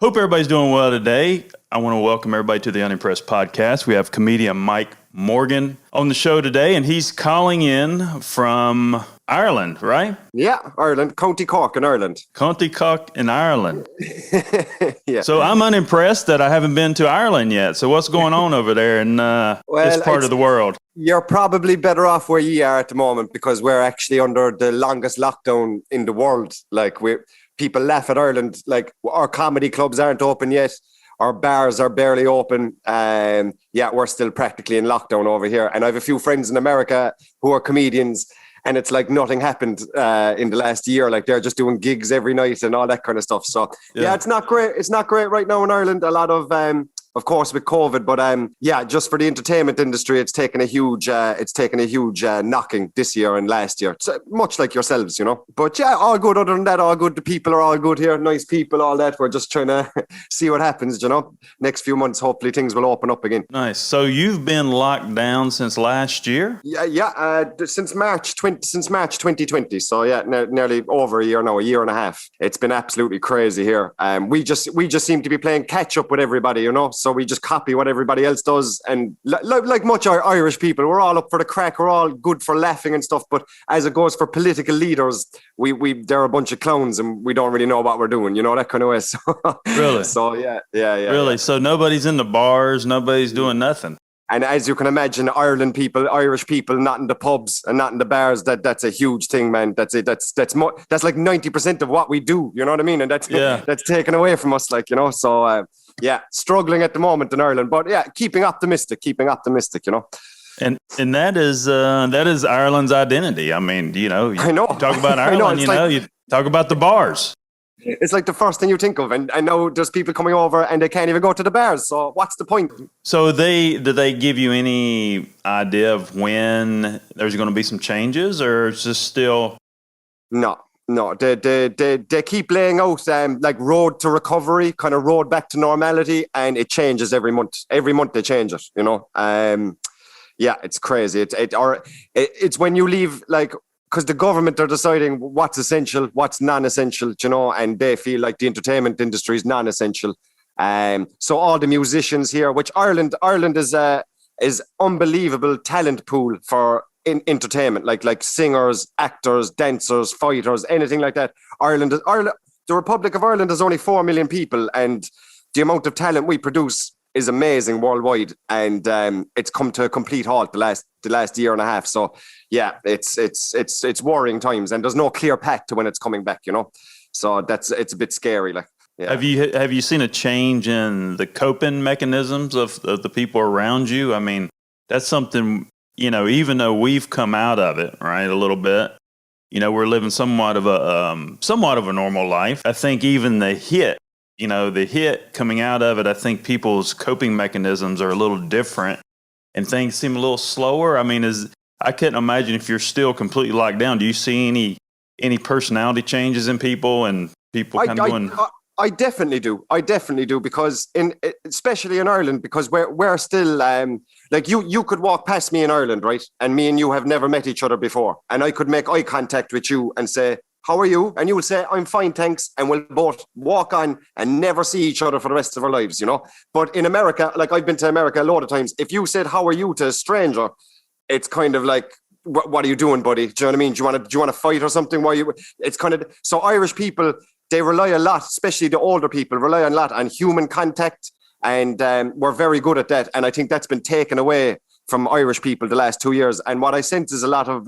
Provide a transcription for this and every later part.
Hope everybody's doing well today. I want to welcome everybody to the Unimpressed Podcast. We have comedian Mike Morgan on the show today, and he's calling in from Ireland, right? Yeah, Ireland, County Cork in Ireland. County Cork in Ireland. Yeah. So I'm unimpressed that I haven't been to Ireland yet. So what's going on over there in this part of the world? You're probably better off where you are at the moment because we're actually under the longest lockdown in the world. People laugh at Ireland, like our comedy clubs aren't open yet. Our bars are barely open. We're still practically in lockdown over here. And I have a few friends in America who are comedians, and it's like nothing happened in the last year. Like they're just doing gigs every night and all that kind of stuff. So yeah, it's not great. It's not great right now in Ireland. A lot of course, with COVID, but just for the entertainment industry, it's taken a huge knocking this year and last year. So much like yourselves, you know. But yeah, all good. Other than that, all good. The people are all good here, nice people, all that. We're just trying to see what happens, you know. Next few months, hopefully things will open up again. Nice. So you've been locked down since last year? Since March 2020. So yeah, nearly over a year now, a year and a half. It's been absolutely crazy here. We just seem to be playing catch up with everybody, you know. So we just copy what everybody else does. And like much Irish people, we're all up for the crack. We're all good for laughing and stuff. But as it goes for political leaders, they're a bunch of clowns and we don't really know what we're doing, you know, that kind of way. So, really? So yeah. Really? Yeah. So nobody's in the bars, nobody's doing nothing. And as you can imagine, Irish people, not in the pubs and not in the bars, that's a huge thing, man. That's it. That's like 90% of what we do, you know what I mean? And that's taken away from us, like, you know, so struggling at the moment in Ireland, but yeah, keeping optimistic, you know. And that is Ireland's identity. I mean, you know, I know. You talk about Ireland, you talk about the bars. It's like the first thing you think of, and I know there's people coming over and they can't even go to the bars. So what's the point? So did they give you any idea of when there's going to be some changes, or it's just still? No. They keep laying out like road to recovery, kind of road back to normality, and it changes every month. Every month they change it, you know. It's crazy. It's when you leave, like, because the government are deciding what's essential, what's non-essential, you know, and they feel like the entertainment industry is non-essential. So all the musicians here, which Ireland is unbelievable talent pool for in entertainment, like singers, actors, dancers, fighters, anything like that. The Republic of Ireland has only 4 million people, and the amount of talent we produce is amazing worldwide, and it's come to a complete halt the last year and a half. So yeah, it's worrying times, and there's no clear path to when it's coming back, you know. So it's a bit scary. Like, yeah. Have you seen a change in the coping mechanisms of the people around you? I mean, that's something, you know, even though we've come out of it, right, a little bit, you know, we're living somewhat of a normal life. I think even the hit coming out of it, I think people's coping mechanisms are a little different and things seem a little slower. I mean, I couldn't imagine if you're still completely locked down. Do you see any personality changes in people and people kind of going? I definitely do because especially in Ireland, because we're still like you could walk past me in Ireland, right? And me and you have never met each other before. And I could make eye contact with you and say, "How are you?" And you will say, "I'm fine, thanks." And we'll both walk on and never see each other for the rest of our lives, you know? But in America, like I've been to America a lot of times, if you said, "How are you?" to a stranger, it's kind of like, what are you doing, buddy? Do you know what I mean? Do you want to fight or something? It's kind of, so Irish people, they rely a lot, especially the older people, rely a lot on human contact. And we're very good at that. And I think that's been taken away from Irish people the last 2 years. And what I sense is a lot of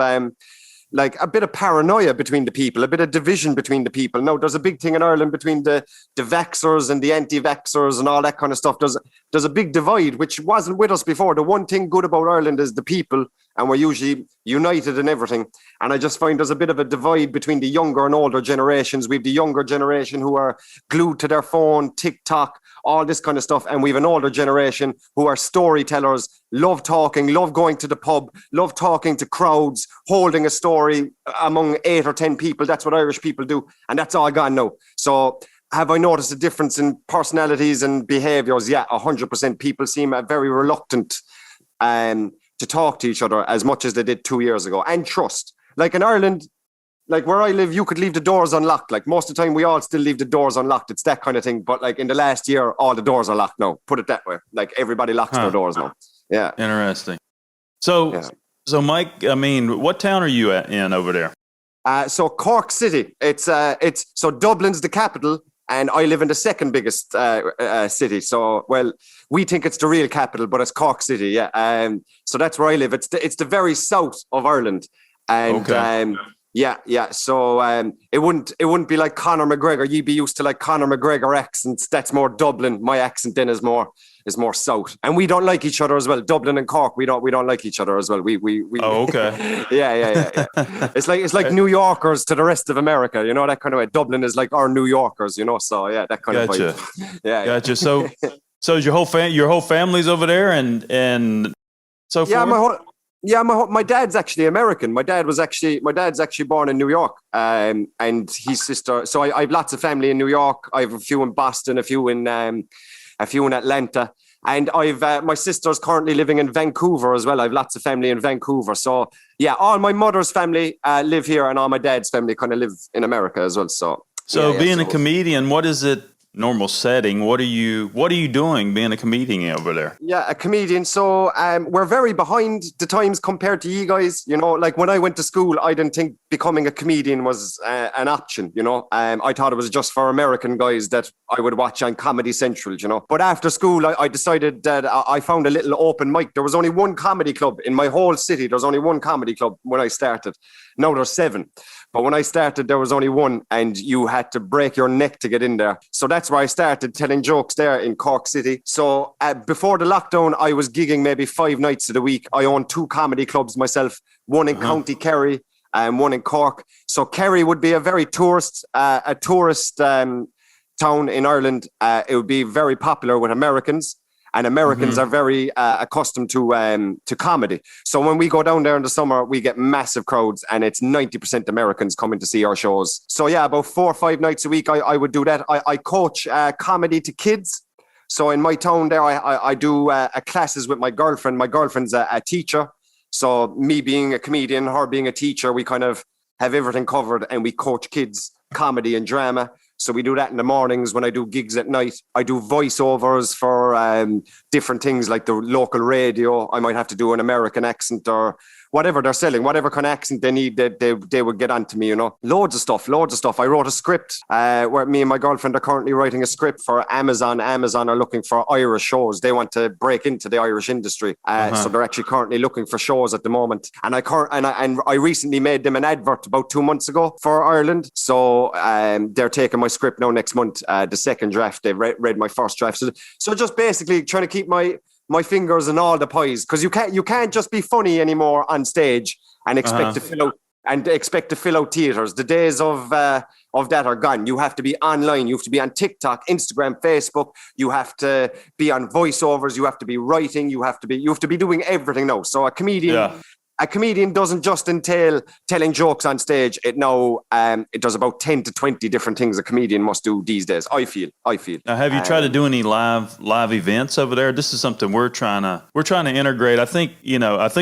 like a bit of paranoia between the people, a bit of division between the people. Now, there's a big thing in Ireland between the vaxxers and the anti-vaxxers and all that kind of stuff. There's a big divide, which wasn't with us before. The one thing good about Ireland is the people, and we're usually united in everything. And I just find there's a bit of a divide between the younger and older generations. We have the younger generation who are glued to their phone, TikTok, all this kind of stuff. And we have an older generation who are storytellers, love talking, love going to the pub, love talking to crowds, holding a story among 8 or 10 people. That's what Irish people do. And that's all gone now. So have I noticed a difference in personalities and behaviours? Yeah, 100%. People seem very reluctant to talk to each other as much as they did 2 years ago. And trust. Like in Ireland, like where I live, you could leave the doors unlocked. Like most of the time, we all still leave the doors unlocked. It's that kind of thing. But like in the last year, all the doors are locked now. Put it that way. Like everybody locks their doors now. Yeah. Interesting. So, so Mike, I mean, what town are you in over there? So Cork City. It's so Dublin's the capital, and I live in the second biggest city. So, well, we think it's the real capital, but it's Cork City. Yeah. So that's where I live. It's the very south of Ireland, and yeah. So it wouldn't be like Conor McGregor. You'd be used to like Conor McGregor accents. That's more Dublin. My accent then is more south, and we don't like each other as well. Dublin and Cork, we don't like each other as well. We Oh, okay. yeah. It's like New Yorkers to the rest of America, you know, that kind of way. Dublin is like our New Yorkers, you know. So yeah, that kind of vibe. Yeah. Gotcha. So is your whole family's over there and so forth? My dad's actually American. My dad's actually born in New York, and his sister. So I have lots of family in New York. I have a few in Boston, a few in Atlanta, and I've my sister's currently living in Vancouver as well. I have lots of family in Vancouver. So yeah, all my mother's family live here, and all my dad's family kind of live in America as well. So being a comedian, what is it? Normal setting. What are you doing being a comedian over there? Yeah, a comedian. So we're very behind the times compared to you guys. You know, like when I went to school, I didn't think becoming a comedian was an option. You know, I thought it was just for American guys that I would watch on Comedy Central. You know, but after school, I decided that I found a little open mic. There was only one comedy club in my whole city. There's only one comedy club when I started. Now there's 7. But when I started, there was only one, and you had to break your neck to get in there. So that's where I started telling jokes there in Cork City. So before the lockdown, I was gigging maybe 5 nights of the week. I own 2 comedy clubs myself, one in County Kerry and one in Cork. So Kerry would be a very tourist town in Ireland. It would be very popular with Americans. And Americans are very accustomed to comedy. So when we go down there in the summer, we get massive crowds, and it's 90% Americans coming to see our shows. So yeah, about 4 or 5 nights a week, I would do that. I coach comedy to kids. So in my town there, I do classes with my girlfriend. My girlfriend's a teacher. So me being a comedian, her being a teacher, we kind of have everything covered, and we coach kids comedy and drama. So we do that in the mornings. When I do gigs at night, I do voiceovers for different things like the local radio. I might have to do an American accent or whatever they're selling, whatever kind of accent they need, they would get onto me, you know. Loads of stuff. I wrote a script where me and my girlfriend are currently writing a script for Amazon. Amazon are looking for Irish shows. They want to break into the Irish industry. So they're actually currently looking for shows at the moment. And I recently made them an advert about 2 months ago for Ireland. So they're taking my script now next month, the second draft. They've read my first draft. So just basically trying to keep my fingers in all the pies, because you can't just be funny anymore on stage and expect to fill out theaters. The days of that are gone. You have to be online. You have to be on TikTok, Instagram, Facebook. You have to be on voiceovers. You have to be writing. You have to be doing everything now. So a comedian doesn't just entail telling jokes on stage. It does about 10 to 20 different things a comedian must do these days. I feel. Now, have you tried to do any live events over there? This is something we're trying to integrate. I think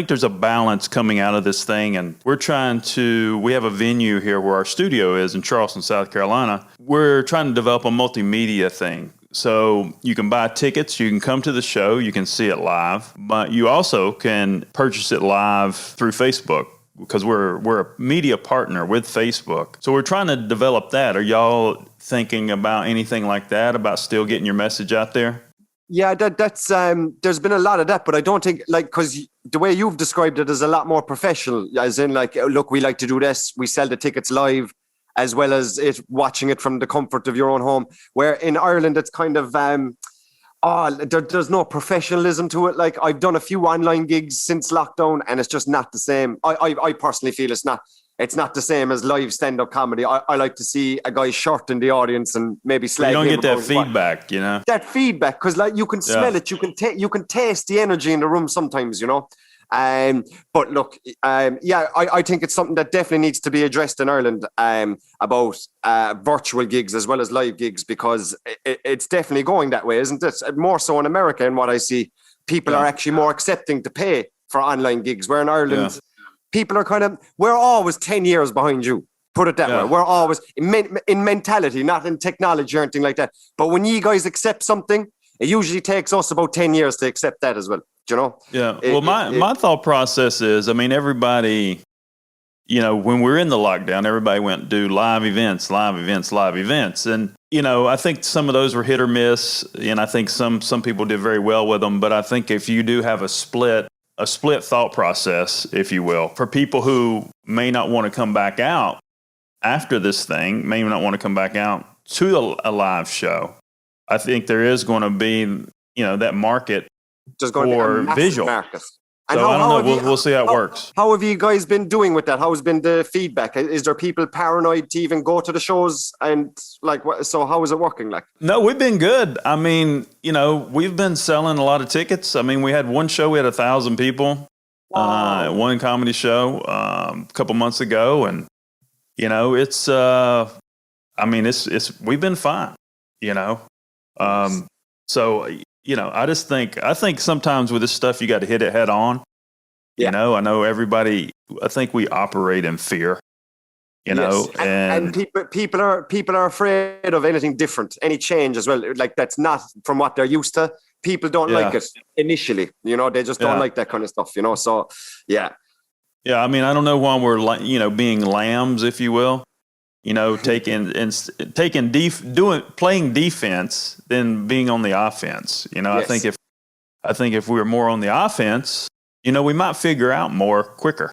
there's a balance coming out of this thing, and we have a venue here where our studio is in Charleston, South Carolina. We're trying to develop a multimedia thing. So you can buy tickets, you can come to the show, you can see it live, but you also can purchase it live through Facebook, because we're a media partner with Facebook. So we're trying to develop that. Are y'all thinking about anything like that, about still getting your message out there? Yeah, that's there's been a lot of that, but I don't think, like, because the way you've described it is a lot more professional, as in like, look, we like to do this, we sell the tickets live, as well as watching it from the comfort of your own home. Where in Ireland, it's kind of, there's no professionalism to it. Like, I've done a few online gigs since lockdown, and it's just not the same. I personally feel it's not the same as live stand-up comedy. I like to see a guy's shirt in the audience and maybe slag him. You don't get that feedback, you know? That feedback, because like you can smell it, you can taste the energy in the room sometimes, you know? But look, I think it's something that definitely needs to be addressed in Ireland, about virtual gigs as well as live gigs, because it's definitely going that way, isn't it? More so in America, in what I see, people are actually more accepting to pay for online gigs, where in Ireland, people are we're always 10 years behind you. Put it that way. We're always in mentality, not in technology or anything like that. But when you guys accept something, it usually takes us about 10 years to accept that as well. Do you know? Yeah. Well, my thought process is, I mean, everybody, you know, when we're in the lockdown, everybody went to do live events. And, you know, I think some of those were hit or miss. And I think some people did very well with them. But I think if you do have a split thought process, if you will, for people who may not want to come back out after this thing, may not want to come back out to a live show, I think there is going to be, you know, that market for visual. Market. And so I don't know. We'll see how it works. How have you guys been doing with that? How has been the feedback? Is there people paranoid to even go to the shows? And like, so how is it working? Like, no, we've been good. I mean, you know, we've been selling a lot of tickets. I mean, we had one show, we had 1,000 people, one comedy show a couple months ago, and you know, it's. I mean, it's we've been fine. You know, so. You know, I think sometimes with this stuff, you got to hit it head on. Yeah. You know, I know everybody, I think we operate in fear, you know, and people are afraid of anything different, any change as well. Like that's not from what they're used to. People don't like it initially, you know, they just don't like that kind of stuff, you know? So, yeah. Yeah. I mean, I don't know why we're you know, being lambs, if you will. You know, playing defense than being on the offense. You know, yes. I think if we were more on the offense, you know, we might figure out more quicker.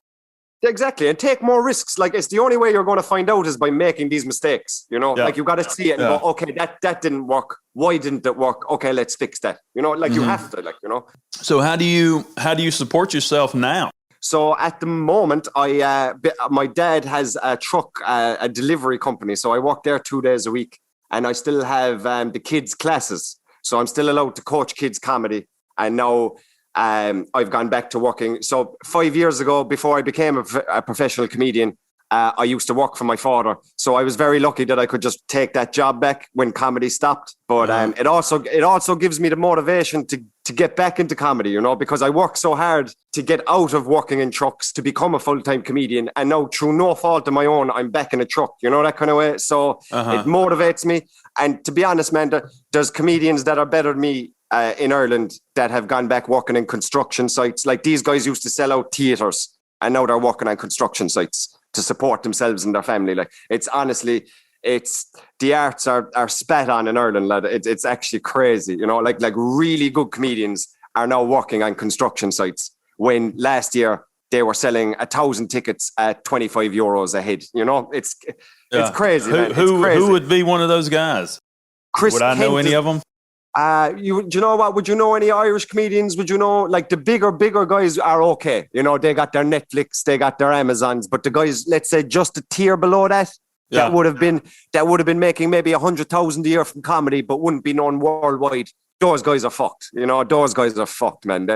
Exactly, and take more risks. Like it's the only way you're going to find out is by making these mistakes. You know, like you got to see it and go, okay, that didn't work. Why didn't it work? Okay, let's fix that. You know, like you have to, like, you know. So how do you support yourself now? So at the moment, my dad has a truck, a delivery company. So I work there 2 days a week, and I still have the kids' classes. So I'm still allowed to coach kids comedy. And now I've gone back to working. So 5 years ago, before I became a professional comedian, I used to work for my father. So I was very lucky that I could just take that job back when comedy stopped. But it also gives me the motivation to get back into comedy, you know, because I worked so hard to get out of working in trucks to become a full-time comedian. And now through no fault of my own, I'm back in a truck, you know, that kind of way. So it motivates me. And to be honest, man, there's comedians that are better than me in Ireland that have gone back working in construction sites. Like these guys used to sell out theatres and now they're working on construction sites to support themselves and their family. Like it's honestly, the arts are spat on in Ireland, lad. It's actually crazy, you know, like really good comedians are now working on construction sites when last year they were selling 1,000 tickets at €25 a head. You know, it's crazy. Who would be one of those guys? Would I know any of them? Do you know what? Would you know any Irish comedians? Would you know, like the bigger guys are okay. You know, they got their Netflix, they got their Amazons, but the guys, let's say just a tier below that, that would have been making maybe 100,000 a year from comedy, but wouldn't be known worldwide. Those guys are fucked. You know, those guys are fucked, man.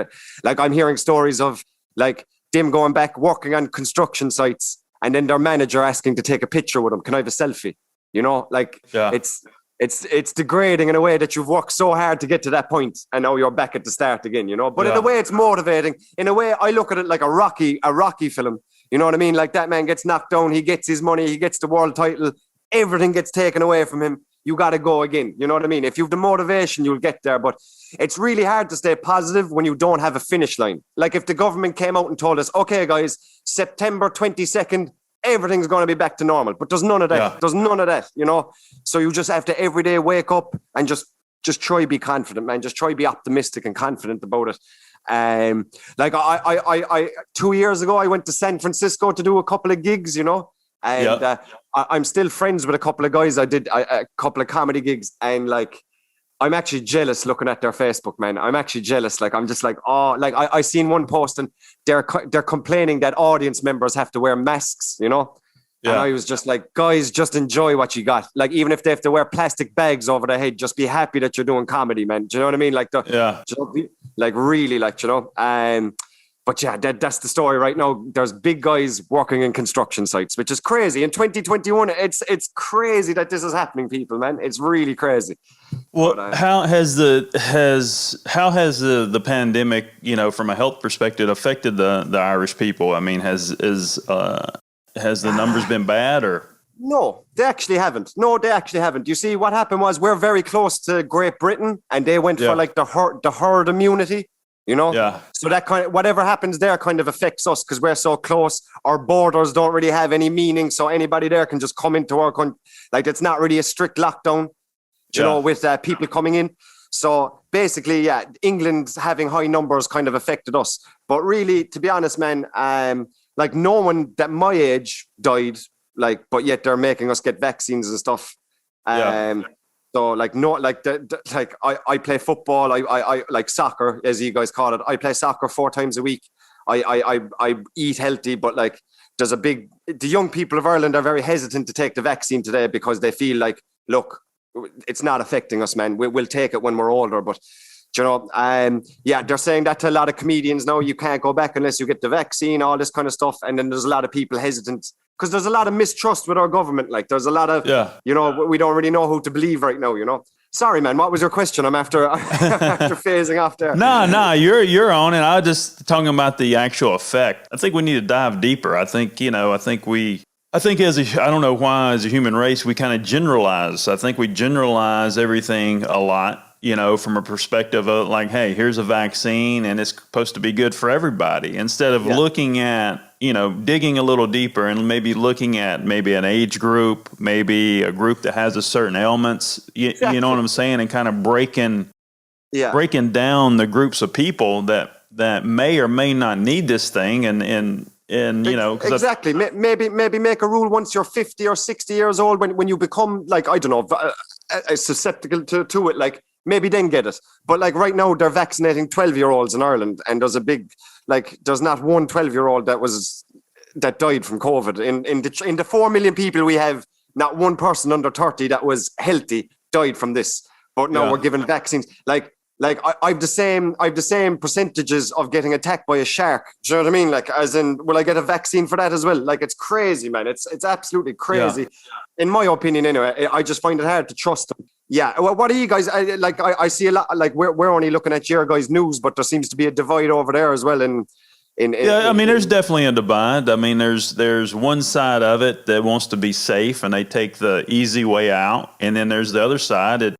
Like I'm hearing stories of like them going back working on construction sites, and then their manager asking to take a picture with them. Can I have a selfie? You know, like it's degrading in a way that you've worked so hard to get to that point, and now you're back at the start again, you know. But in a way, it's motivating. In a way, I look at it like a Rocky film. You know what I mean? Like that man gets knocked down, he gets his money, he gets the world title, everything gets taken away from him. You got to go again. You know what I mean? If you've the motivation, you'll get there. But it's really hard to stay positive when you don't have a finish line. Like if the government came out and told us, okay, guys, September 22nd, everything's going to be back to normal. But there's none of that. Yeah. There's none of that, you know? So you just have to every day wake up and just try to be confident, man. Just try to be optimistic and confident about it. Like I 2 years ago, I went to San Francisco to do a couple of gigs, you know? And I'm still friends with a couple of guys. I did a couple of comedy gigs, and like, I'm actually jealous looking at their Facebook, man. I'm actually jealous. Like, I'm just like, oh, like I seen one post and they're complaining that audience members have to wear masks, you know? Yeah. And I was just like, guys, just enjoy what you got. Like, even if they have to wear plastic bags over their head, just be happy that you're doing comedy, man. Do you know what I mean? Like, like really, like, you know, but yeah, that's the story right now. There's big guys working in construction sites, which is crazy. In 2021, it's crazy that this is happening, people, man. It's really crazy. Well, how has the pandemic, you know, from a health perspective, affected the Irish people? I mean, has the numbers been bad or? No, they actually haven't. No, they actually haven't. You see, what happened was we're very close to Great Britain, and they went for like the herd immunity. You know, so that kind of whatever happens there kind of affects us because we're so close. Our borders don't really have any meaning, so anybody there can just come into our country. Like it's not really a strict lockdown, you know, with people coming in. So basically, England having high numbers kind of affected us. But really, to be honest, man, like no one that my age died. Like, but yet they're making us get vaccines and stuff. So like no, like I play football. I like soccer, as you guys call it. I play soccer 4 times a week. I eat healthy, but like the young people of Ireland are very hesitant to take the vaccine today because they feel like, look, it's not affecting us, man. We'll take it when we're older, but you know, they're saying that to a lot of comedians now. You can't go back unless you get the vaccine, all this kind of stuff. And then there's a lot of people hesitant because there's a lot of mistrust with our government. Like there's a lot of, you know, we don't really know who to believe right now, you know. Sorry, man. What was your question? I'm after phasing off there. No, you're on it. I was just talking about the actual effect. I think we need to dive deeper. I think, you know, I think I don't know why as a human race, we kind of generalize. I think we generalize everything a lot. You know, from a perspective of like, hey, here's a vaccine and it's supposed to be good for everybody. Instead of looking at, you know, digging a little deeper and maybe looking at maybe an age group, maybe a group that has a certain ailments, you know what I'm saying? And kind of breaking down the groups of people that may or may not need this thing and you know. Exactly. Maybe make a rule once you're 50 or 60 years old when you become like, I don't know, susceptible to it, like, maybe then get it. But like right now they're vaccinating 12-year-olds in Ireland and there's not one 12-year-old that died from COVID. In the 4 million people we have, not one person under 30 that was healthy died from this. But now we're giving vaccines. Like I've the same percentages of getting attacked by a shark. Do you know what I mean? Like as in, will I get a vaccine for that as well? Like it's crazy, man. It's absolutely crazy. Yeah. In my opinion, anyway, I just find it hard to trust them. Yeah. Well, what are you guys? I see a lot. Like we're only looking at your guys' news, but there seems to be a divide over there as well. I mean, there's definitely a divide. I mean, there's one side of it that wants to be safe and they take the easy way out, and then there's the other side that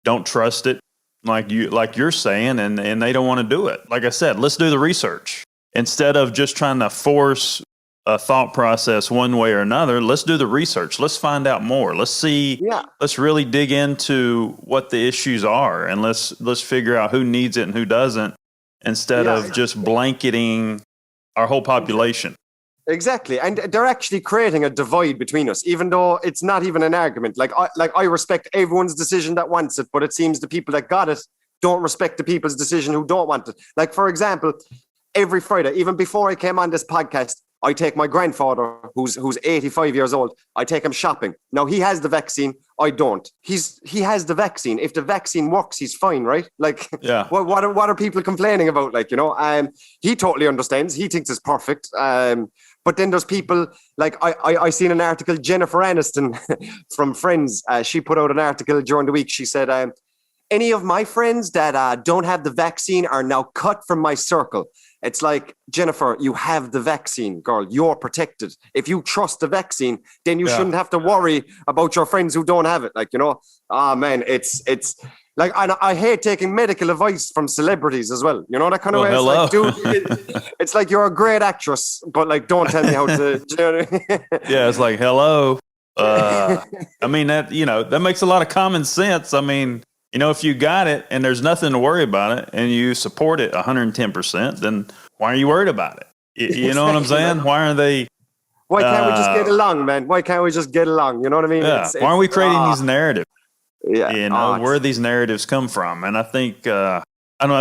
don't trust it, like you're saying, and they don't want to do it. Like I said, let's do the research instead of just trying to force a thought process one way or another. Let's do the research. Let's find out more. Let's see. Yeah. Let's really dig into what the issues are, and let's figure out who needs it and who doesn't, instead of just blanketing our whole population. Exactly. And they're actually creating a divide between us, even though it's not even an argument. Like I respect everyone's decision that wants it, but it seems the people that got it don't respect the people's decision who don't want it. Like, for example, every Friday, even before I came on this podcast, I take my grandfather, who's 85 years old, I take him shopping. Now, he has the vaccine. I don't. He has the vaccine. If the vaccine works, he's fine, right? Like, what are people complaining about? Like, you know, he totally understands. He thinks it's perfect. But then there's people, like, I seen an article, Jennifer Aniston from Friends. She put out an article during the week. She said, any of my friends that don't have the vaccine are now cut from my circle. It's like, Jennifer, you have the vaccine, girl. You're protected. If you trust the vaccine, then you shouldn't have to worry about your friends who don't have it. Like, you know, man, it's like, I hate taking medical advice from celebrities as well. You know, that kind of way. It's like, dude, it's like you're a great actress, but like, don't tell me how to. You know what I mean? Yeah, it's like, hello. I mean, that makes a lot of common sense. I mean, you know, if you got it and there's nothing to worry about it and you support it 110%, then why are you worried about it? You know what I'm saying? Why aren't they? Why can't we just get along, man? Why can't we just get along? You know what I mean? Yeah. Why are we creating these narratives? Yeah. You know, where these narratives come from. And I think, I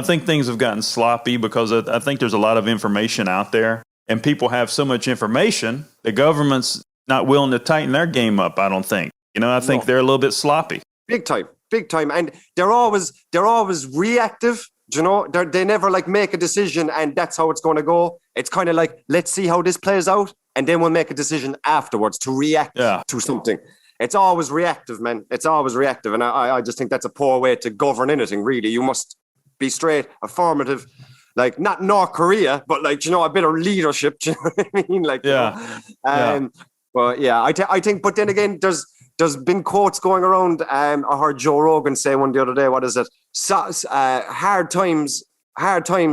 think things have gotten sloppy because I think there's a lot of information out there and people have so much information. The government's not willing to tighten their game up, I don't think. You know, I think they're a little bit sloppy. Big time. And they're always reactive. You know, they never like make a decision and that's how it's going to go. It's kind of like, let's see how this plays out. And then we'll make a decision afterwards to react to something. It's always reactive, man. It's always reactive. And I just think that's a poor way to govern anything, really. You must be straight, affirmative, like not North Korea, but like, you know, a bit of leadership. Do you know what I mean? Like, Well, yeah, I think, but then again, there's been quotes going around. I heard Joe Rogan say one the other day. What is it? Hard times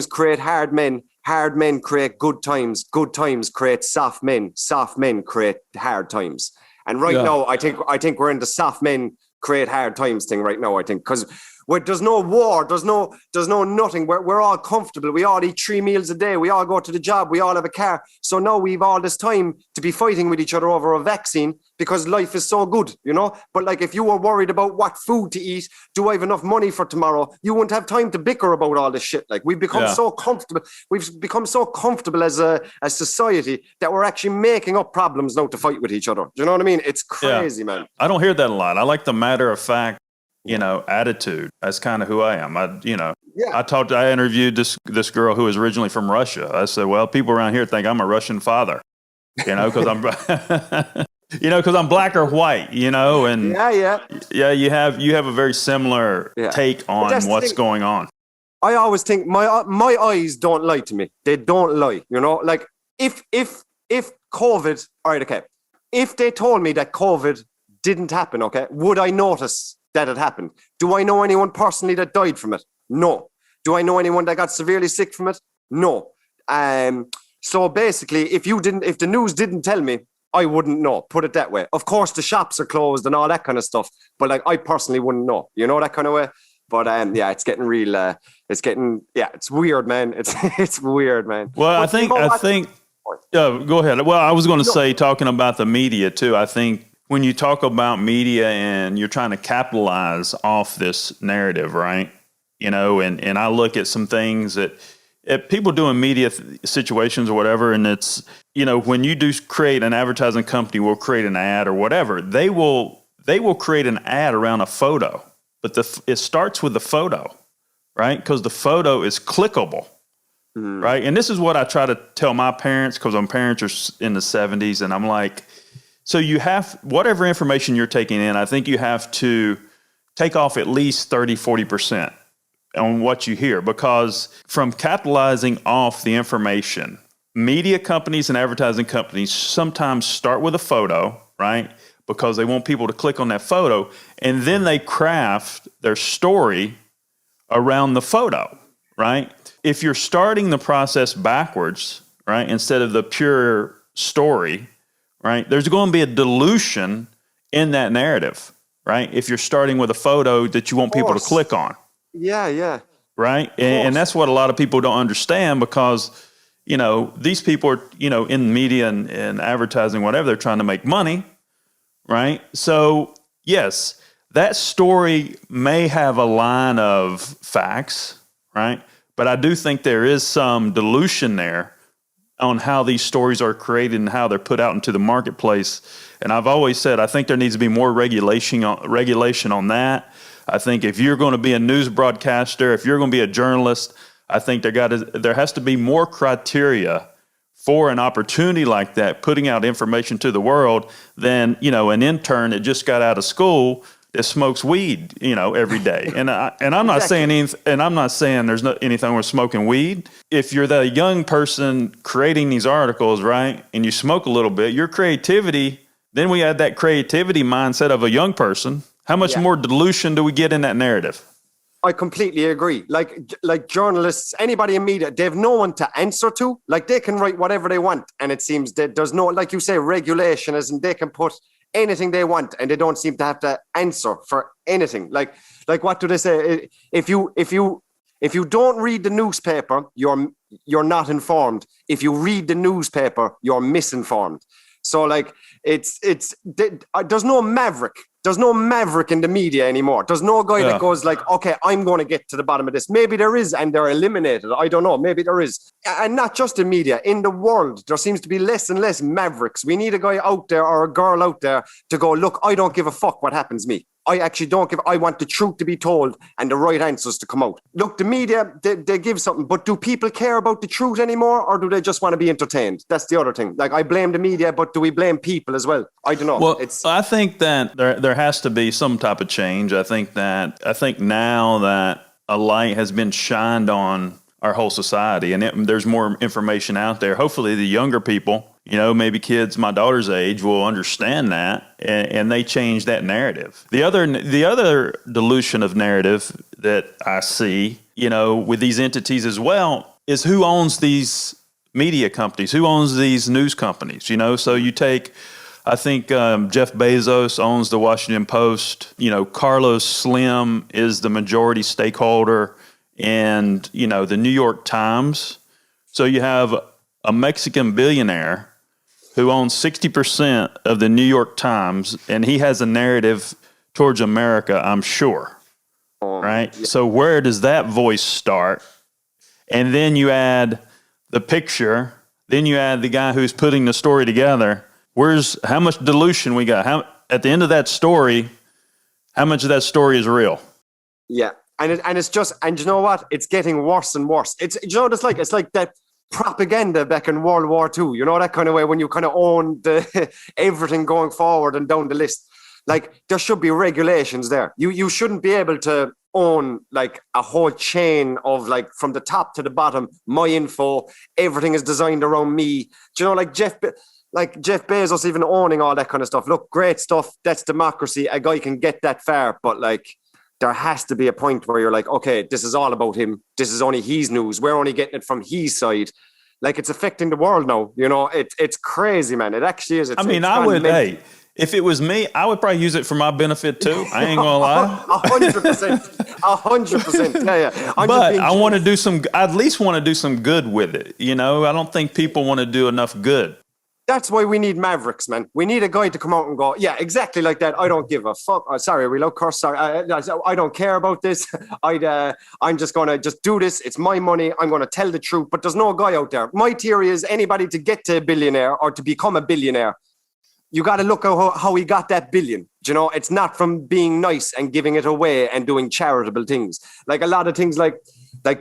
create hard men create good times create soft men create hard times. And right now, I think we're in the soft men create hard times thing right now. I think because there's no war, there's no nothing. We're all comfortable. We all eat 3 meals a day. We all go to the job. We all have a car. So now we've all this time to be fighting with each other over a vaccine because life is so good, you know. But like, if you were worried about what food to eat, do I have enough money for tomorrow? You wouldn't have time to bicker about all this shit. Like, we've become so comfortable. We've become so comfortable as a society that we're actually making up problems now to fight with each other. Do you know what I mean? It's crazy, man. I don't hear that a lot. I like the matter of fact, attitude. That's kind of who I am. I interviewed this girl who was originally from Russia. I said, well, people around here think I'm a Russian father, because I'm, because I'm black or white, and you have a very similar take on what's going on. I always think my eyes don't lie to me. They don't lie, like if COVID, all right, okay. If they told me that COVID didn't happen, okay, would I notice that it happened? Do I know anyone personally that died from it? No. Do I know anyone that got severely sick from it? No. So basically, if the news didn't tell me, I wouldn't know. Put it that way. Of course, the shops are closed and all that kind of stuff, but like, I personally wouldn't know. That kind of way. But it's getting real. It's weird, man. It's weird, man. Well, I think. Go ahead. Well, I was going to say, talking about the media too. I think, when you talk about media and you're trying to capitalize off this narrative, right? And I look at some things that people do in media situations or whatever, and it's, when you do create an advertising company will create an ad or whatever, they will create an ad around a photo, but it starts with the photo, right? Because the photo is clickable, right? And this is what I try to tell my parents, because my parents are in the 70s, and I'm like, so you have, whatever information you're taking in, I think you have to take off at least 30, 40% on what you hear, because from capitalizing off the information, media companies and advertising companies sometimes start with a photo, right? Because they want people to click on that photo, and then they craft their story around the photo, right? If you're starting the process backwards, right, instead of the pure story, right, there's going to be a dilution in that narrative, right? If you're starting with a photo that you want people to click on. Yeah. Right? And that's what a lot of people don't understand, because, these people are, in media and advertising, whatever, they're trying to make money, right? So, yes, that story may have a line of facts, right? But I do think there is some dilution there on how these stories are created and how they're put out into the marketplace. And I've always said, I think there needs to be more regulation on that. I think if you're going to be a news broadcaster, if you're going to be a journalist, I think there has to be more criteria for an opportunity like that, putting out information to the world, than, an intern that just got out of school that smokes weed, every day. And I'm not saying there's anything wrong with smoking weed. If you're the young person creating these articles, right, and you smoke a little bit, your creativity, then we add that creativity mindset of a young person. How much more dilution do we get in that narrative? I completely agree. Like journalists, anybody in media, they have no one to answer to. Like, they can write whatever they want, and it seems that there's no, like you say, regulation, as in they can put anything they want, and they don't seem to have to answer for anything. Like what do they say? If you don't read the newspaper, you're not informed. If you read the newspaper, you're misinformed. So like, there's no Maverick. There's no Maverick in the media anymore. There's no guy that goes like, okay, I'm going to get to the bottom of this. Maybe there is, and they're eliminated. I don't know. Maybe there is. And not just in media, in the world, there seems to be less and less Mavericks. We need a guy out there or a girl out there to go, look, I don't give a fuck what happens to me. I actually don't I want the truth to be told and the right answers to come out. Look, the media, they give something, but do people care about the truth anymore, or do they just want to be entertained? That's the other thing. Like, I blame the media, but do we blame people as well? I don't know. Well, I think that there has to be some type of change. I think now that a light has been shined on our whole society, and there's more information out there. Hopefully the younger people, maybe kids my daughter's age will understand that, and they change that narrative. The other dilution of narrative that I see, with these entities as well, is who owns these media companies, who owns these news companies, So you take, I think Jeff Bezos owns the Washington Post. Carlos Slim is the majority stakeholder in, the New York Times. So you have a Mexican billionaire who owns 60% of the New York Times, and he has a narrative towards America, I'm sure. Right? Yeah. So where does that voice start? And then you add the picture, then you add the guy who's putting the story together. How much dilution we got? At the end of that story, how much of that story is real? Yeah. And it's just, and you know what? It's getting worse and worse. It's like that propaganda back in World War II, that kind of way, when you kind of own everything going forward and down the list. Like, there should be regulations there. You shouldn't be able to own like a whole chain of, like, from the top to the bottom, my info, everything is designed around me. Do like Jeff Bezos even owning all that kind of stuff. Look, great stuff. That's democracy. A guy can get that far, but like, there has to be a point where you're like, okay, this is all about him. This is only his news. We're only getting it from his side. Like, it's affecting the world now. It's crazy, man. It actually is. If it was me, I would probably use it for my benefit too. I ain't gonna lie. 100%. 100%. Yeah. But I want to do I at least want to do some good with it. I don't think people want to do enough good. That's why we need Mavericks, man. We need a guy to come out and go, yeah, exactly like that. I don't give a fuck. Oh, sorry, are we low curse? Sorry, I don't care about this. I'm just going to just do this. It's my money. I'm going to tell the truth. But there's no guy out there. My theory is anybody to get to a billionaire or to become a billionaire, you got to look at how he got that billion. It's not from being nice and giving it away and doing charitable things. Like a lot of things like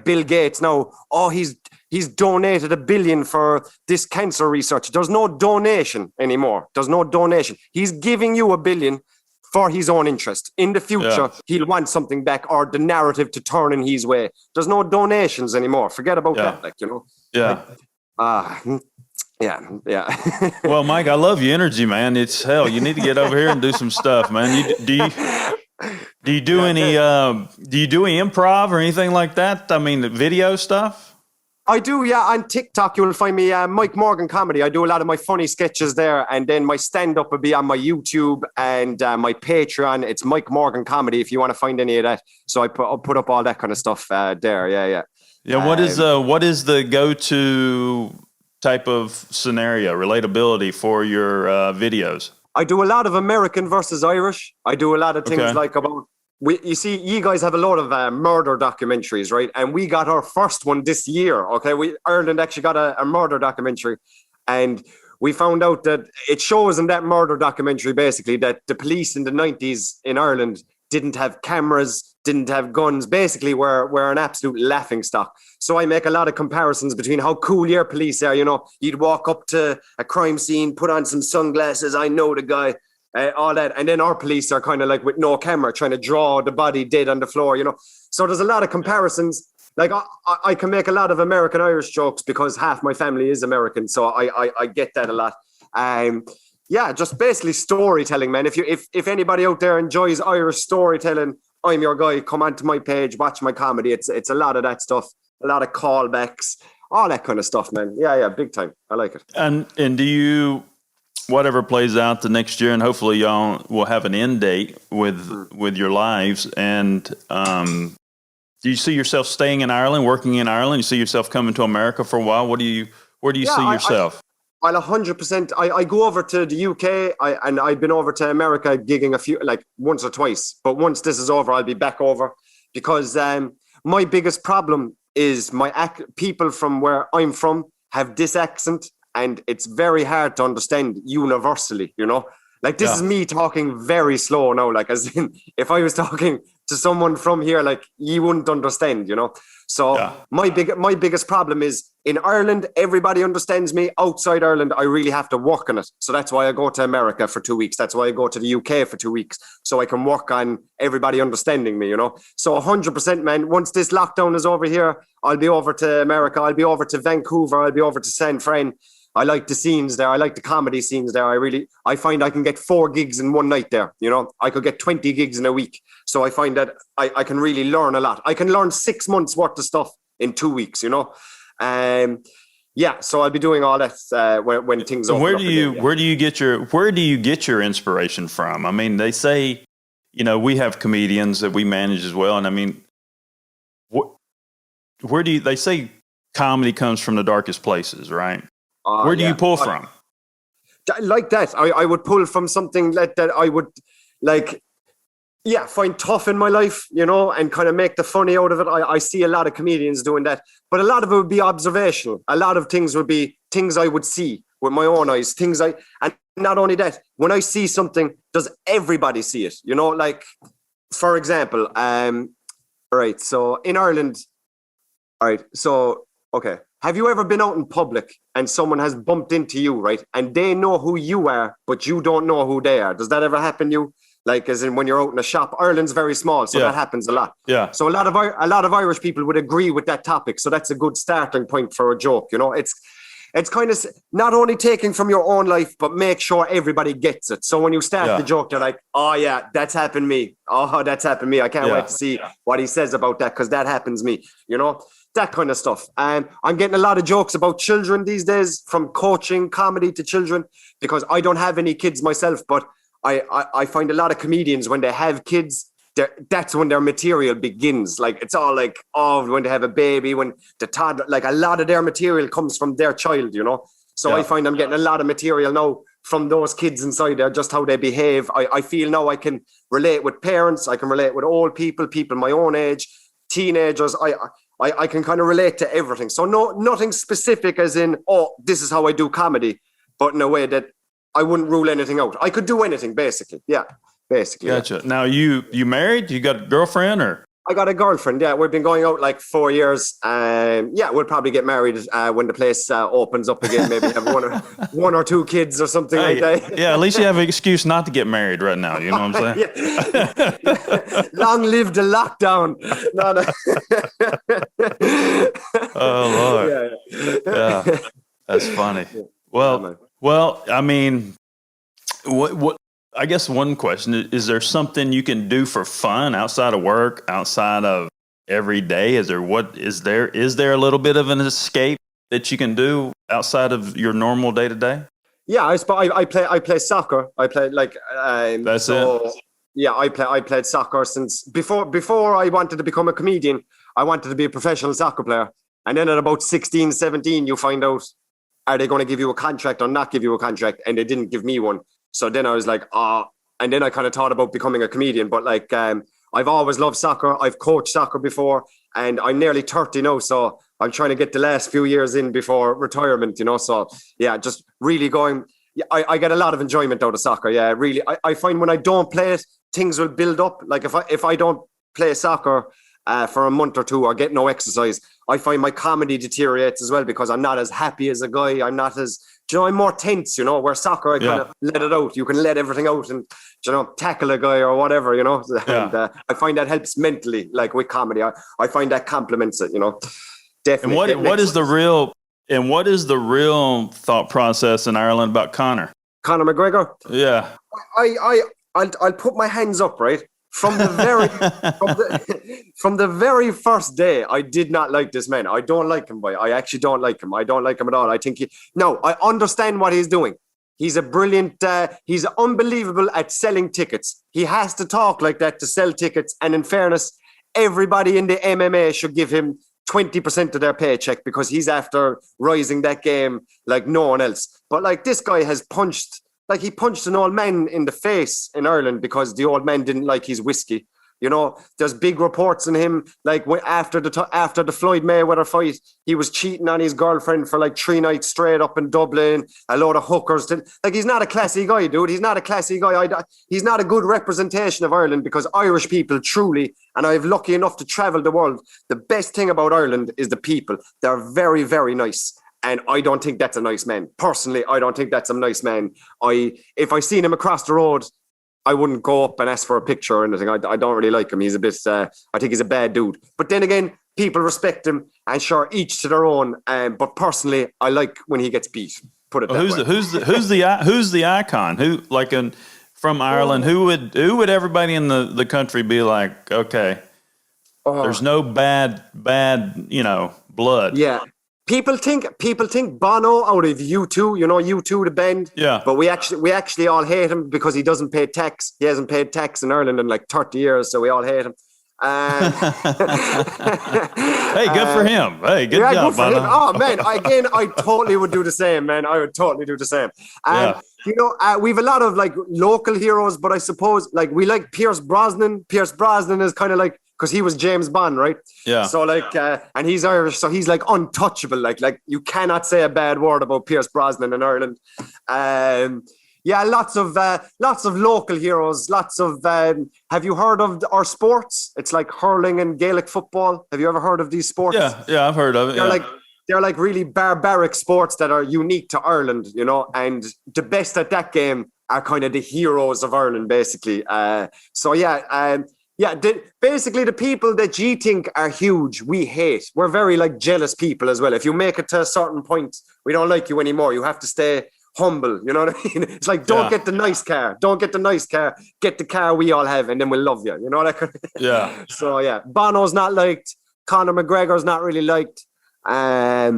Bill Gates now, he's donated $1 billion for this cancer research. There's no donation anymore. There's no donation. He's giving you $1 billion for his own interest. In the future, he'll want something back, or the narrative to turn in his way. There's no donations anymore. Forget about that. Yeah. Well, Mike, I love your energy, man. It's hell. You need to get over here and do some stuff, man. Do you do any improv or anything like that? I mean, the video stuff? I do, yeah. On TikTok, you'll find me Mike Morgan Comedy. I do a lot of my funny sketches there, and then my stand-up will be on my YouTube and my Patreon. It's Mike Morgan Comedy if you want to find any of that. So I'll put up all that kind of stuff there. Yeah. Yeah. What is the go-to type of scenario, relatability for your videos? I do a lot of American versus Irish. I do a lot of things you see, you guys have a lot of murder documentaries, right? And we got our first one this year, okay? Ireland actually got a murder documentary, and we found out that it shows in that murder documentary basically that the police in the 90s in Ireland didn't have cameras, didn't have guns, basically were an absolute laughingstock. So I make a lot of comparisons between how cool your police are. You'd walk up to a crime scene, put on some sunglasses, I know the guy, all that. And then our police are kind of like with no camera, trying to draw the body dead on the floor, So there's a lot of comparisons. Like I can make a lot of American Irish jokes because half my family is American. So I get that a lot. Yeah, just basically storytelling, man. If anybody out there enjoys Irish storytelling, I'm your guy. Come onto my page, watch my comedy. It's a lot of that stuff, a lot of callbacks, all that kind of stuff, man. Yeah, big time. I like it. And do you, whatever plays out the next year, and hopefully y'all will have an end date with your lives. And do you see yourself staying in Ireland, working in Ireland? You see yourself coming to America for a while? Where do you see yourself? I'll 100%. I go over to the UK, and I've been over to America gigging a few, like once or twice. But once this is over, I'll be back over, because my biggest problem is people from where I'm from have this accent, and it's very hard to understand universally. Like this is me talking very slow now. Like as in, if I was talking to someone from here, like you wouldn't understand. So my biggest problem is in Ireland, everybody understands me. Outside Ireland, I really have to work on it. So that's why I go to America for 2 weeks. That's why I go to the UK for 2 weeks, so I can work on everybody understanding me, So 100%, man, once this lockdown is over here, I'll be over to America. I'll be over to Vancouver. I'll be over to San Fran. I like the scenes there. I like the comedy scenes there. I find I can get 4 gigs in one night there. You know, I could get 20 gigs in a week. So I find that I can really learn a lot. I can learn 6 months worth of stuff in 2 weeks, you know. Yeah, so I'll be doing all that when things open up again. Where do you get your inspiration from? I mean, they say, you know, we have comedians that we manage as well, and I mean, they say comedy comes from the darkest places, right? Where do you pull from? Like that, I would pull from something like that. I would find tough in my life, you know, and kind of make the funny out of it. I see a lot of comedians doing that, but a lot of it would be observational. A lot of things would be things I would see with my own eyes. And not only that, when I see something, does everybody see it? You know, like, for example, right. So in Ireland, all right. So, okay. Have you ever been out in public and someone has bumped into you, right? And they know who you are, but you don't know who they are. Does that ever happen to you? Like, as in when you're out in a shop. Ireland's very small, so that happens a lot. Yeah. So a lot of Irish people would agree with that topic. So that's a good starting point for a joke. You know, it's kind of not only taking from your own life, but make sure everybody gets it. So when you start the joke, they're like, "Oh yeah, that's happened to me. Oh, that's happened to me. I can't wait to see what he says about that because that happens to me." You know. That kind of stuff. I'm getting a lot of jokes about children these days, from coaching comedy to children, because I don't have any kids myself, but I find a lot of comedians, when they have kids, that's when their material begins. Like, it's all like, when they have a baby, when the toddler, like, a lot of their material comes from their child, you know? So I find I'm getting a lot of material now from those kids inside there, just how they behave. I feel now I can relate with parents, I can relate with old people my own age, teenagers. I can kind of relate to everything. So nothing specific as in, this is how I do comedy, but in a way that I wouldn't rule anything out. I could do anything, basically. Yeah, basically. Gotcha. Yeah. Now, you married? You got a girlfriend or? I got a girlfriend, yeah. We've been going out like 4 years. We'll probably get married when the place opens up again. Maybe have one or 2 kids or something like that. Yeah, at least you have an excuse not to get married right now. You know what I'm saying? Long live the lockdown. No. Oh, Lord. Yeah. That's funny. Well, I mean, what? I guess one question is there something you can do for fun outside of work, outside of every day? Is there a little bit of an escape that you can do outside of your normal day to day? Yeah, I play soccer. I play like that's it. Yeah, I played soccer since before I wanted to become a comedian. I wanted to be a professional soccer player, and then at about 16, 17, you find out, are they going to give you a contract or not give you a contract? And they didn't give me one. So then I was like, and then I kind of thought about becoming a comedian. But like, I've always loved soccer. I've coached soccer before, and I'm nearly 30 now. So I'm trying to get the last few years in before retirement, you know. So yeah, just really going. Yeah, I get a lot of enjoyment out of soccer. Yeah, really. I find when I don't play it, things will build up. Like if I don't play soccer for a month or 2 or get no exercise, I find my comedy deteriorates as well, because I'm not as happy as a guy. I'm not as, I'm more tense, you know, where soccer, I kind of let it out. You can let everything out and, tackle a guy or whatever, you know. And I find that helps mentally, like with comedy. I find that complements it, you know. Definitely. And what is the real thought process in Ireland about Conor? Conor McGregor? Yeah. I'll put my hands up, right? From the very first day, I did not like this man. I don't like him, boy. I actually don't like him. I don't like him at all. I think I understand what he's doing. He's a brilliant, he's unbelievable at selling tickets. He has to talk like that to sell tickets. And in fairness, everybody in the MMA should give him 20% of their paycheck, because he's after rising that game like no one else. But like, this guy has punched an old man in the face in Ireland because the old man didn't like his whiskey. You know, there's big reports on him, like after the Floyd Mayweather fight, he was cheating on his girlfriend for like 3 nights straight up in Dublin, a load of hookers. Like, he's not a classy guy, dude. He's not a classy guy. He's not a good representation of Ireland, because Irish people truly, and I'm lucky enough to travel the world, the best thing about Ireland is the people. They're very, very nice. And I don't think that's a nice man. Personally, I don't think that's a nice man. If I seen him across the road, I wouldn't go up and ask for a picture or anything. I don't really like him. He's a bit, I think he's a bad dude. But then again, people respect him, and sure, each to their own. But personally, I like when he gets beat. put it Well, that way. who's the icon? Who from Ireland? Who would everybody in the country be like? Okay, there's no bad blood. Yeah. People think Bono out of U2, U2 the band. Yeah. But we actually all hate him because he doesn't pay tax. He hasn't paid tax in Ireland in like 30 years, so we all hate him. Hey, good for him. Hey, good job, good for him. Oh man, I totally would do the same, man. I would totally do the same. We've a lot of like local heroes, but I suppose like we like Pierce Brosnan. Pierce Brosnan is kind of like, because he was James Bond, right? Yeah. So like, and he's Irish, so he's like untouchable. Like you cannot say a bad word about Pierce Brosnan in Ireland. Lots of local heroes. Lots of. Have you heard of our sports? It's like hurling and Gaelic football. Have you ever heard of these sports? Yeah, I've heard of it. They're like really barbaric sports that are unique to Ireland, and the best at that game are kind of the heroes of Ireland, basically. Basically the people that you think are huge, we hate. We're very like jealous people as well. If you make it to a certain point, we don't like you anymore. You have to stay humble. You know what I mean? It's like, don't get the nice car. Don't get the nice car. Get the car we all have, and then we'll love you. You know that kind of thing? Yeah. So yeah, Bono's not liked. Conor McGregor's not really liked. Let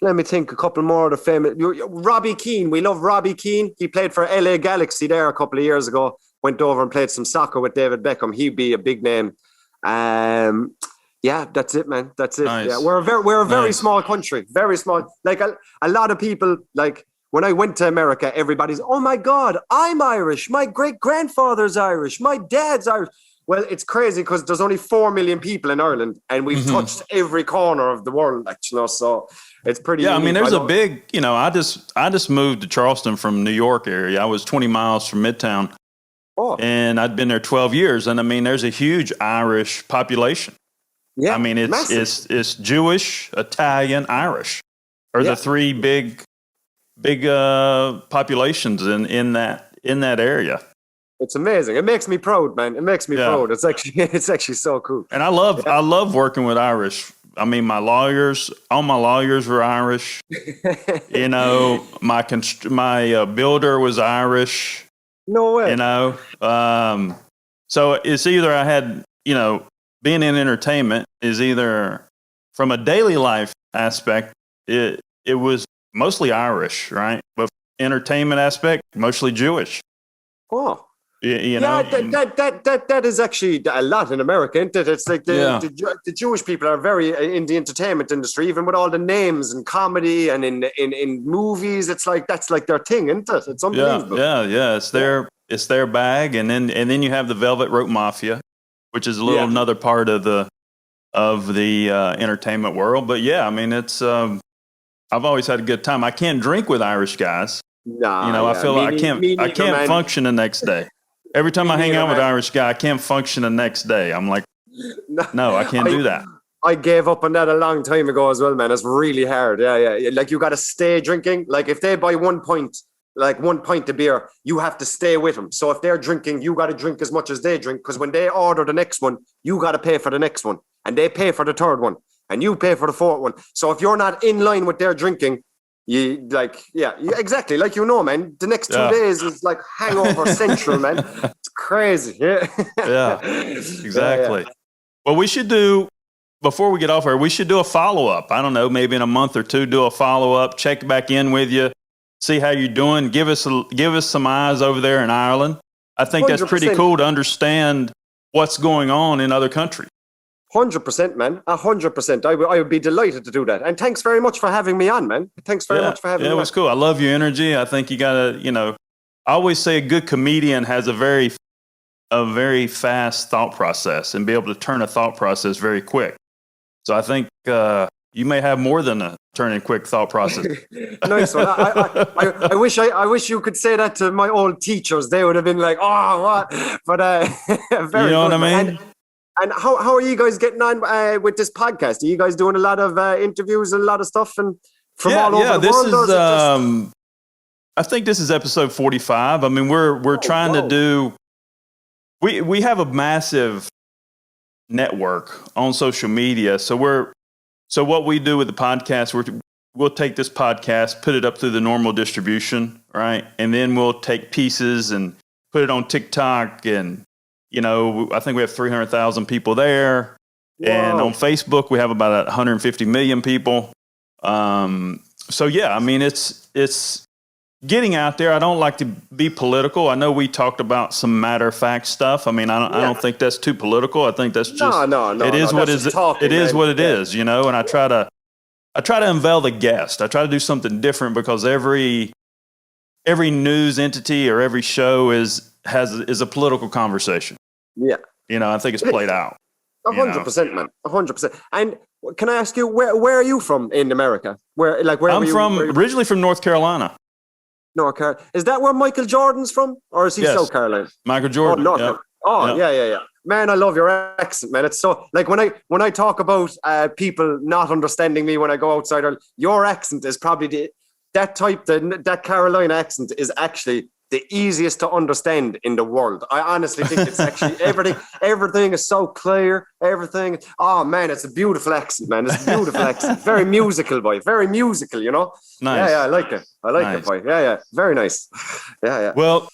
me think. A couple more of the famous. Robbie Keane. We love Robbie Keane. He played for LA Galaxy there a couple of years ago. Went over and played some soccer with David Beckham. He'd be a big name. That's it, man. That's it. Nice. Yeah, we're a very small country. Very small. Like a lot of people, like when I went to America, everybody's, oh my God, I'm Irish. My great grandfather's Irish. My dad's Irish. Well, it's crazy because there's only 4 million people in Ireland, and we've touched every corner of the world, actually. So it's pretty. Yeah, unique. I mean, there's a big. I just moved to Charleston from New York area. I was 20 miles from Midtown. Oh. And I'd been there 12 years, and I mean, there's a huge Irish population. Yeah, I mean, it's Jewish, Italian, Irish are the three big populations in that area. It's amazing. It makes me proud, man. It makes me proud. It's actually so cool. And I love working with Irish. I mean, all my lawyers were Irish. My builder was Irish. No way. So it's either I had, being in entertainment is either from a daily life aspect, it was mostly Irish, right? But entertainment aspect, mostly Jewish. Oh. That that is actually a lot in America, isn't it? It's like the Jewish people are very in the entertainment industry, even with all the names and comedy and in movies. It's like that's like their thing, isn't it? It's unbelievable. Yeah. It's their bag, and then you have the Velvet Rope Mafia, which is another part of the entertainment world. But yeah, I mean, it's I've always had a good time. I can't drink with Irish guys. I feel like I can't function the next day. Every time I hang out with an Irish guy, I can't function the next day. I'm like, no, I can't do that. I gave up on that a long time ago as well, man. It's really hard. Yeah. Like you got to stay drinking. Like if they buy 1 pint of beer, you have to stay with them. So if they're drinking, you got to drink as much as they drink. Because when they order the next one, you got to pay for the next one. And they pay for the third one. And you pay for the fourth one. So if you're not in line with their drinking, exactly. Like, man, the next 2 days is like hangover central, man. It's crazy. Yeah, exactly. Well, we should before we get off here, we should do a follow-up. I don't know, maybe in a month or two, do a follow-up, check back in with you, see how you're doing. Give us some eyes over there in Ireland. I think 100%. That's pretty cool to understand what's going on in other countries. 100%, man. 100%. I would be delighted to do that. And thanks very much for having me on, man. Thanks very much for having me on. It was cool. I love your energy. I think you got to, I always say a good comedian has a very fast thought process and be able to turn a thought process very quick. So I think you may have more than a turning quick thought process. Nice one. I wish you could say that to my old teachers. They would have been like, oh, what? But very you know good, what I mean? And how are you guys getting on with this podcast? Are you guys doing a lot of interviews and a lot of stuff from all over the world? This is I think this is episode 45. I mean, we're trying to do. We have a massive network on social media, so what we do with the podcast, we'll take this podcast, put it up through the normal distribution, right? And then we'll take pieces and put it on TikTok. And, I think we have 300,000 people there. Whoa. And on Facebook, we have about 150 million people. So, yeah, I mean, it's getting out there. I don't like to be political. I know we talked about some matter of fact stuff. I mean, I don't think that's too political. I think that's just no. It is what is talking, it is what it is, And I try to unveil the guest. I try to do something different because every news entity or every show is a political conversation. Yeah, I think it's played out. 100%, man. 100%. And can I ask you where are you from in America? Where I'm originally from North Carolina. North Carolina. Is that where Michael Jordan's from? Or is he South Carolina? Michael Jordan. Oh, North Carolina. Yeah. Man, I love your accent, man. It's so, like, when I talk about people not understanding me when I go outside, your accent is probably that Carolina accent is actually the easiest to understand in the world. I honestly think it's actually everything is so clear. Everything. Oh man, it's a beautiful accent, man. It's a beautiful accent. Very musical, boy. Very musical, Nice. Yeah, I like it. It, boy. Yeah. Very nice. Yeah. Well,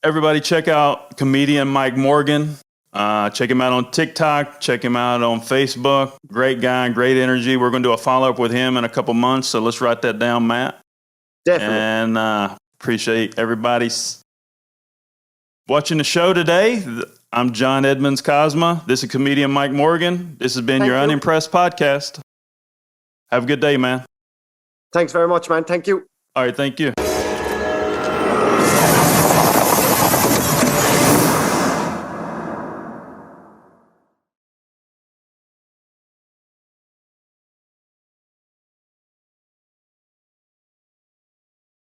everybody check out comedian Mike Morgan. Check him out on TikTok. Check him out on Facebook. Great guy, great energy. We're going to do a follow-up with him in a couple months. So let's write that down, Matt. Definitely. And appreciate everybody watching the show today. I'm John Edmonds Kozma. This is comedian Mike Morgan. This has been your Unimpressed Podcast. Have a good day, man. Thanks very much, man. Thank you. All right, thank you.